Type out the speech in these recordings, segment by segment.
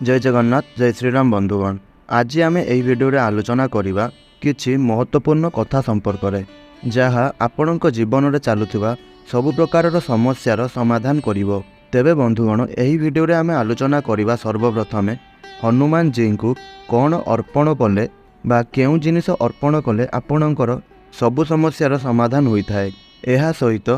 जय जगन्नाथ जय श्रीराम बंधुगण। आज आम यही भिडियो आलोचना करवा किछि महत्वपूर्ण कथा संपर्क में जहाँ आपण जीवन में चलुवा सबु प्रकार समस्यार समाधान करिवो। तेबे बंधुगण यही भिडियो आम आलोचना करवा सर्वप्रथमे हनुमान जी को कौन अर्पण कले बा केउ जिनिस अर्पण कले आपणकर सबु समस्यार समाधान होता है। यह सहित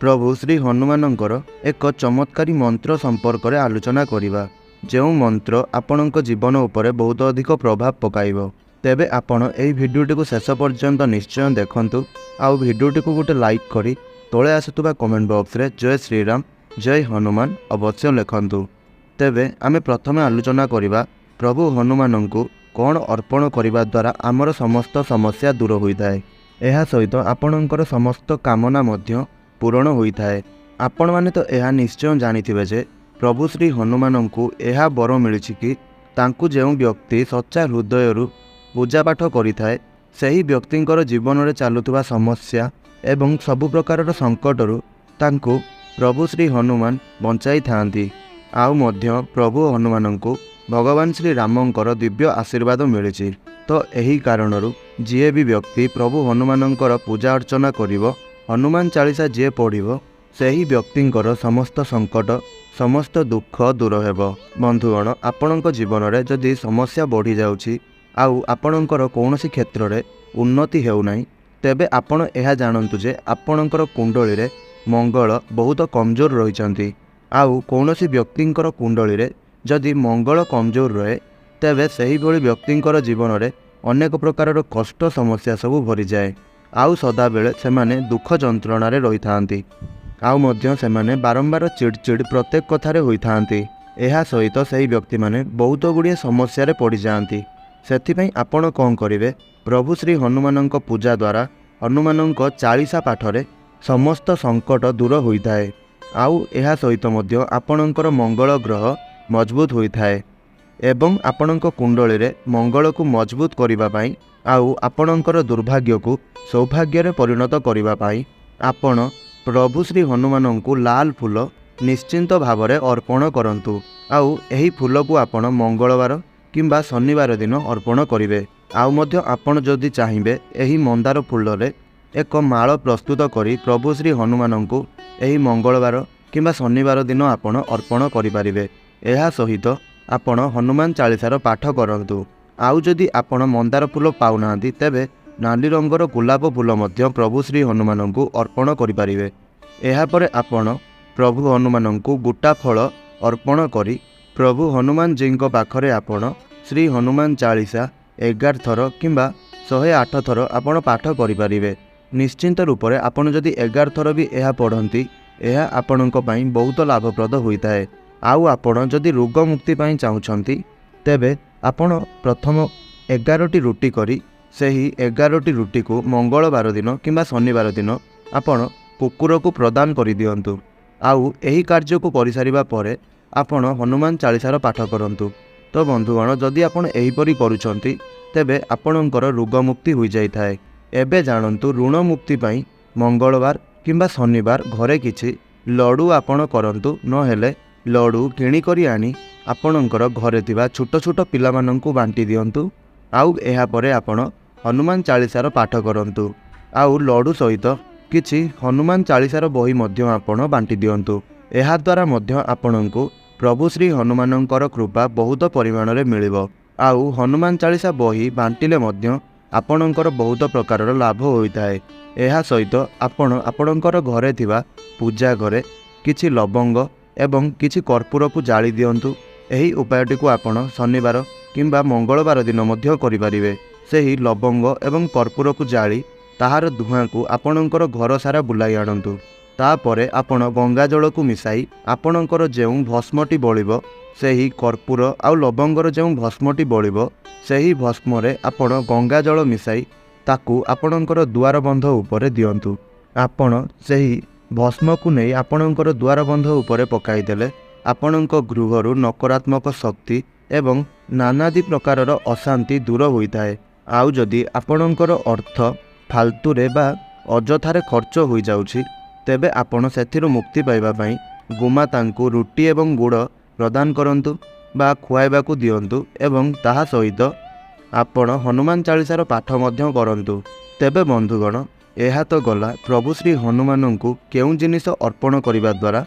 प्रभु श्री हनुमानंकर एक चमत्कारी मंत्र संपर्क में आलोचना करवा जो मंत्र आपणक जीवन उपरे बहुत अधिक प्रभाव पकाइब। तेबे आपण एही भिडियोटी को शेष पर्यंत निश्चय देखंतु आउ भिडियोटी को गोटे लाइक करी तले आसुवा कमेंट बॉक्स रे जय श्रीराम जय हनुमान अवश्य लिखंतु। तेबे आमे प्रथमे आलोचना करिबा प्रभु हनुमान को कौन अर्पण करने द्वारा आमर समस्त समस्या दूर होता है। यह सहित आपणकर समस्त कामना मध्य पूरण होता है। आपण माने तो यह निश्चय जानिथिबे जे प्रभु श्री हनुमान को यह बर मिली कि तांकु जो व्यक्ति सच्चा हृदय पूजा पाठ करिथाए सही व्यक्तिंकर जीवन में चलुवा समस्या एवं सबु प्रकार संकटरू तांकु प्रभु श्री हनुमान बंचाई थांती। आउ मध्य प्रभु हनुमान को भगवान श्री रामंकर दिव्य आशीर्वाद मिली। तो यही कारणरू जी भी व्यक्ति प्रभु हनुमानंकर पूजा अर्चना करिवो हनुमान चालीसा जी पढ़िवो सही व्यक्तिंकर समस्त संकट समस्त दुख दूर हेबो। बंधुगण आपणक जीवन में जदि समस्या बढ़ी जाउछि आउ आपणकर कौनसी क्षेत्र में उन्नति हेउनाई तेबे आपण यह जानतु जे आपणकर कुंडली रे मंगल बहुत कमजोर रहिचंती। आउ कौनसी व्यक्तिंकर कुंडली रे जदि मंगल कमजोर रहे तेबे सही भली व्यक्तिंकर जीवन में अनेक प्रकार कष्ट समस्या सब भरी जाए। आउ सदा बेले सेमाने दुख जंत्रणा रे रही थांती। आउ मध्य सेमाने बारंबार चिड़चिड़ प्रत्येक कथारे होई थांती। एहा सहित सही व्यक्ति माने बहुत गुड़िए समस्या रे पड़ी जाती। सेथिपई आपण कौन करिवे प्रभु श्री हनुमानंक पूजा द्वारा हनुमानंक चालीसा पाठरे समस्त संकट दूर होता है। आउ एहा सहित मध्य आपणकर मंगल ग्रह मजबूत होता है एवं आपणक कुंडली रे मंगल को मजबूत करिबा पाई आउ आपणकर दुर्भाग्य को सौभाग्य रे परिणत करिबा पाई आपण प्रभु श्री हनुमान को लाल फूल निश्चिंत भाव में अर्पण करंतु। आउ एही फूल को आपण मंगलवार किंबा शनिवार दिन अर्पण करिवे। आउ मध्य आपण जदि चाहिए एही मंदार फूल रे एक माळ प्रस्तुत करी प्रभु श्री हनुमान को एही मंगलवार किंबा शनिवार दिन आपण अर्पण करिपारिबे। एहा सहित आपण हनुमान चालीसार पाठ करंतु। आउ जदि आपण मंदार फूल पाउनांती तेबे नाली रंगर गुलाब फूल मध्य प्रभु श्री हनुमान को अर्पण करिपारिबे। एहा परे आपण प्रभु हनुमान को गुटा फल अर्पण करी प्रभु हनुमान जी पाखरे आपण श्री हनुमान चालीसा 11 थर किंबा 108 थर आपण पाठ करिपारिबे। निश्चिंत रूप से आपण जदि 11 थर भी यह पढ़ती यह आपणक पई बहुत लाभप्रद होता है। आउ आपण जदि रोग मुक्ति पाई चाहुछंती तेबे आपण प्रथम 11टी रुटी करी सही 11टी रुटी को मंगलवार दिन किंबा शनिवार दिन आपण कुकुर को प्रदान कर दियंतु। आउ एही कार्य को करिसारिबा परे आपण हनुमान चालीसार पाठ करंतु। तो बंधुगण जदि आपण एहीपरि करूछंती तेबे आपणकर रोग मुक्ति हो जाइथाए। एबे जानंतु ऋण मुक्ति पाई मंगलवार किंबा शनिवार घरे किछि लड्डू आपण करंतु नहेले लड्डू किणी करी आनी आपणकर घरे थिबा छोट छोट पिलामानंकु बांटी दियंतु। आउ एहा परे आपण हनुमान चालीसार पाठ करंतु। आउ लड्डू सहित किछि हनुमान चालीसार बही मध्य आपण बांटी दियंतु। एहा द्वारा मध्य आपणंकु प्रभु श्री हनुमानंकर कृपा बहुत परिमाण रे मिलिबो। आउ हनुमान चालीसा बही बांटिले मध्य आपणंकर बहुत प्रकार लाभ होता है। एहा सहित आपण आपणंकर घरे थिबा पूजा घरे किछि लवंग एवं किछि कर्पूर को जाली दियंतु। एही उपायटी को आपण शनिवार किंबा मंगलवार दिन मध्य करिपारिबे। सेही लवंग एवं कर्पूर को जाली ताहार धुआं को आपणंकर घर सारा बुलाई आणंतु। तापरे आपण गंगा जल को मिसाई आपणंकर जेउ भस्मटी बळिबो सेही कर्पूर आउ लवंगर जेउ भस्मटी बळिबो सेही भस्म रे आपण गंगा जल मिसाई ताकू आपणंकर दुआर बंध उपरे दियंतु। आपण सेही भस्म को नहीं आपणंकर दुआर बंध उपरे पकाई देले आपणंक गृहरु नकारात्मक शक्ति एवं नानादि प्रकारर अशांति दूर होता है। आउ जदि आपणंकर अर्थ फालतू रे बा अजथारे खर्च हो जाउछि तेबे आपण सेथिरु मुक्ति पाइबा पई गोमाता को रुटी एवं गुड़ प्रदान करंतु। ବା ଖୁଆଇବାକୁ ଦିଅନ୍ତୁ ଏବଂ ତାହା ସହିତ ଆପଣ ହନୁମାନ ଚାଳିଶାର ପାଠ ମଧ୍ୟ କରନ୍ତୁ। ତେବେ ବନ୍ଧୁଗଣ, ଏହା ତ ଗଲା ପ୍ରଭୁ ଶ୍ରୀ ହନୁମାନଙ୍କୁ କେଉଁ ଜିନିଷ ଅର୍ପଣ କରିବା ଦ୍ୱାରା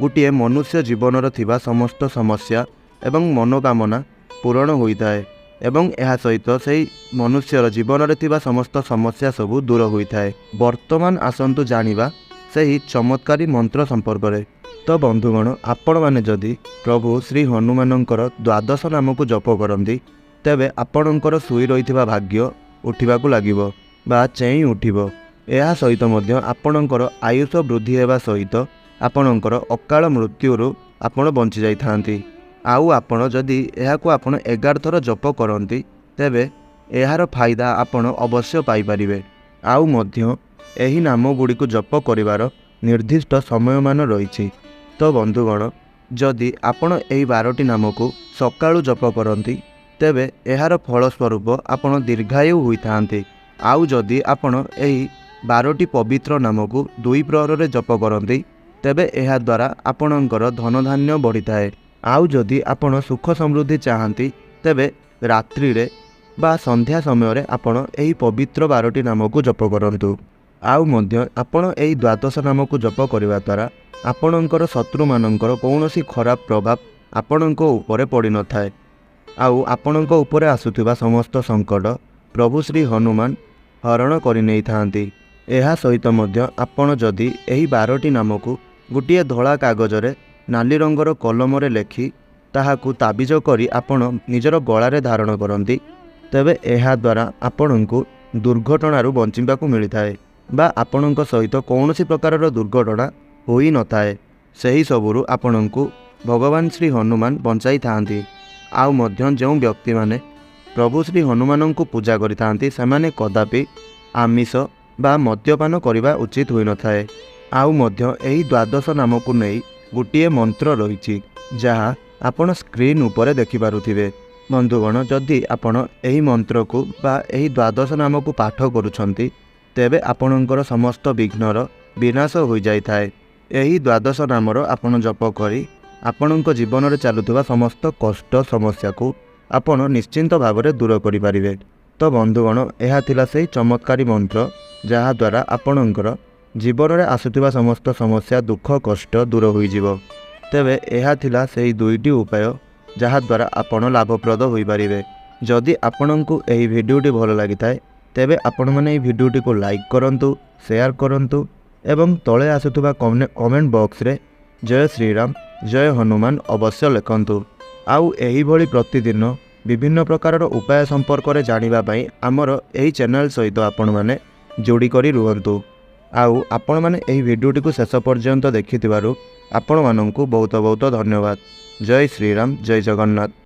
ଗୋଟିଏ ମନୁଷ୍ୟ ଜୀବନର ଥିବା ସମସ୍ତ ସମସ୍ୟା ଏବଂ ମନୋକାମନା ପୂରଣ ହୋଇଥାଏ ଏବଂ ଏହା ସହିତ ସେହି ମନୁଷ୍ୟର ଜୀବନରେ ଥିବା ସମସ୍ତ ସମସ୍ୟା ସବୁ ଦୂର ହୋଇଥାଏ। ବର୍ତ୍ତମାନ ଆସନ୍ତୁ ଜାଣିବା ସେହି ଚମତ୍କାରୀ ମନ୍ତ୍ର ସମ୍ପର୍କରେ। ତ ବନ୍ଧୁଗଣ, ଆପଣମାନେ ଯଦି ପ୍ରଭୁ ଶ୍ରୀ ହନୁମାନଙ୍କର ଦ୍ୱାଦଶ ନାମକୁ ଜପ କରନ୍ତି ତେବେ ଆପଣଙ୍କର ଶୋଇ ରହିଥିବା ଭାଗ୍ୟ ଉଠିବାକୁ ଲାଗିବ ବା ଚେଇଁ ଉଠିବ। ଏହା ସହିତ ମଧ୍ୟ ଆପଣଙ୍କର ଆୟୁଷ ବୃଦ୍ଧି ହେବା ସହିତ ଆପଣଙ୍କର ଅକାଳ ମୃତ୍ୟୁରୁ ଆପଣ ବଞ୍ଚି ଯାଇଥାନ୍ତି। ଆଉ ଆପଣ ଯଦି ଏହାକୁ 11 ଥର ଜପ କରନ୍ତି ତେବେ ଏହାର ଫାଇଦା ଆପଣ ଅବଶ୍ୟ ପାଇପାରିବେ। ଆଉ ମଧ୍ୟ ଏହି ନାମ ଗୁଡ଼ିକୁ ଜପ କରିବାର ନିର୍ଦ୍ଦିଷ୍ଟ ସମୟମାନ ରହିଛି। ତ ବନ୍ଧୁଗଣ, ଯଦି ଆପଣ ଏହି 12ଟି ନାମକୁ ସକାଳୁ ଜପ କରନ୍ତି ତେବେ ଏହାର ଫଳସ୍ୱରୂପ ଆପଣ ଦୀର୍ଘାୟୁ ହୋଇଥାନ୍ତି। ଆଉ ଯଦି ଆପଣ ଏହି 12ଟି ପବିତ୍ର ନାମକୁ 2 ପ୍ରହରରେ ଜପ କରନ୍ତି ତେବେ ଏହାଦ୍ୱାରା ଆପଣଙ୍କର ଧନଧାନ୍ୟ ବଢ଼ିଥାଏ। ଆଉ ଯଦି ଆପଣ ସୁଖ ସମୃଦ୍ଧି ଚାହାନ୍ତି ତେବେ ରାତ୍ରିରେ ବା ସନ୍ଧ୍ୟା ସମୟରେ ଆପଣ ଏହି ପବିତ୍ର 12ଟି ନାମକୁ ଜପ କରନ୍ତୁ। ଆଉ ମଧ୍ୟ ଆପଣ ଏହି ଦ୍ୱାଦଶ ନାମକୁ ଜପ କରିବା ଦ୍ୱାରା ଆପଣଙ୍କର ଶତ୍ରୁମାନଙ୍କର କୌଣସି ଖରାପ ପ୍ରଭାବ ଆପଣଙ୍କ ଉପରେ ପଡ଼ିନଥାଏ। ଆଉ ଆପଣଙ୍କ ଉପରେ ଆସୁଥିବା ସମସ୍ତ ସଙ୍କଟ ପ୍ରଭୁ ଶ୍ରୀ ହନୁମାନ ହରଣ କରି ନେଇଥାନ୍ତି। ଏହା ସହିତ ମଧ୍ୟ ଆପଣ ଯଦି ଏହି 12ଟି ନାମକୁ ଗୋଟିଏ ଧଳା କାଗଜରେ ନାଲି ରଙ୍ଗର କଲମରେ ଲେଖି ତାହାକୁ ତାବିଜ କରି ଆପଣ ନିଜର ଗଳାରେ ଧାରଣ କରନ୍ତି ତେବେ ଏହାଦ୍ୱାରା ଆପଣଙ୍କୁ ଦୁର୍ଘଟଣାରୁ ବଞ୍ଚିବାକୁ ମିଳିଥାଏ ବା ଆପଣଙ୍କ ସହିତ କୌଣସି ପ୍ରକାରର ଦୁର୍ଘଟଣା ହୋଇନଥାଏ। ସେହି ସବୁରୁ ଆପଣଙ୍କୁ ଭଗବାନ ଶ୍ରୀ ହନୁମାନ ବଞ୍ଚାଇଥାନ୍ତି। ଆଉ ମଧ୍ୟ ଯେଉଁ ବ୍ୟକ୍ତିମାନେ ପ୍ରଭୁ ଶ୍ରୀ ହନୁମାନଙ୍କୁ ପୂଜା କରିଥାନ୍ତି ସେମାନେ କଦାପି ଆମିଷ ବା ମଦ୍ୟପାନ କରିବା ଉଚିତ ହୋଇନଥାଏ। ଆଉ ମଧ୍ୟ ଏହି ଦ୍ୱାଦଶ ନାମକୁ ନେଇ ଗୋଟିଏ ମନ୍ତ୍ର ରହିଛି ଯାହା ଆପଣ ସ୍କ୍ରିନ୍ ଉପରେ ଦେଖିପାରୁଥିବେ। ବନ୍ଧୁଗଣ, ଯଦି ଆପଣ ଏହି ମନ୍ତ୍ରକୁ ବା ଏହି ଦ୍ୱାଦଶ ନାମକୁ ପାଠ କରୁଛନ୍ତି ତେବେ ଆପଣଙ୍କର ସମସ୍ତ ବିଘ୍ନର ବିନାଶ ହୋଇଯାଇଥାଏ। ଏହି ଦ୍ୱାଦଶ ନାମର ଆପଣ ଜପ କରି ଆପଣଙ୍କ ଜୀବନରେ ଚାଲୁଥିବା ସମସ୍ତ କଷ୍ଟ ସମସ୍ୟାକୁ ଆପଣ ନିଶ୍ଚିନ୍ତ ଭାବରେ ଦୂର କରିପାରିବେ। ତ ବନ୍ଧୁଗଣ, ଏହା ଥିଲା ସେହି ଚମତ୍କାରୀ ମନ୍ତ୍ର ଯାହାଦ୍ୱାରା ଆପଣଙ୍କର ଜୀବନରେ ଆସୁଥିବା ସମସ୍ତ ସମସ୍ୟା ଦୁଃଖ କଷ୍ଟ ଦୂର ହୋଇଯିବ। ତେବେ ଏହା ଥିଲା ସେହି 2ଟି ଉପାୟ ଯାହାଦ୍ୱାରା ଆପଣ ଲାଭପ୍ରଦ ହୋଇପାରିବେ। ଯଦି ଆପଣଙ୍କୁ ଏହି ଭିଡ଼ିଓଟି ଭଲ ଲାଗିଥାଏ ତେବେ ଆପଣମାନେ ଏହି ଭିଡ଼ିଓଟିକୁ ଲାଇକ୍ କରନ୍ତୁ, ସେୟାର କରନ୍ତୁ ଏବଂ ତଳେ ଆସୁଥିବା କମେଣ୍ଟ ବକ୍ସରେ ଜୟ ଶ୍ରୀରାମ ଜୟ ହନୁମାନ ଅବଶ୍ୟ ଲେଖନ୍ତୁ। ଆଉ ଏହିଭଳି ପ୍ରତିଦିନ ବିଭିନ୍ନ ପ୍ରକାରର ଉପାୟ ସମ୍ପର୍କରେ ଜାଣିବା ପାଇଁ ଆମର ଏହି ଚ୍ୟାନେଲ୍ ସହିତ ଆପଣମାନେ ଯୋଡ଼ି କରି ରୁହନ୍ତୁ। ଆଉ ଆପଣମାନେ ଏହି ଭିଡ଼ିଓଟିକୁ ଶେଷ ପର୍ଯ୍ୟନ୍ତ ଦେଖିଥିବାରୁ ଆପଣମାନଙ୍କୁ ବହୁତ ବହୁତ ଧନ୍ୟବାଦ। ଜୟ ଶ୍ରୀରାମ ଜୟ ଜଗନ୍ନାଥ।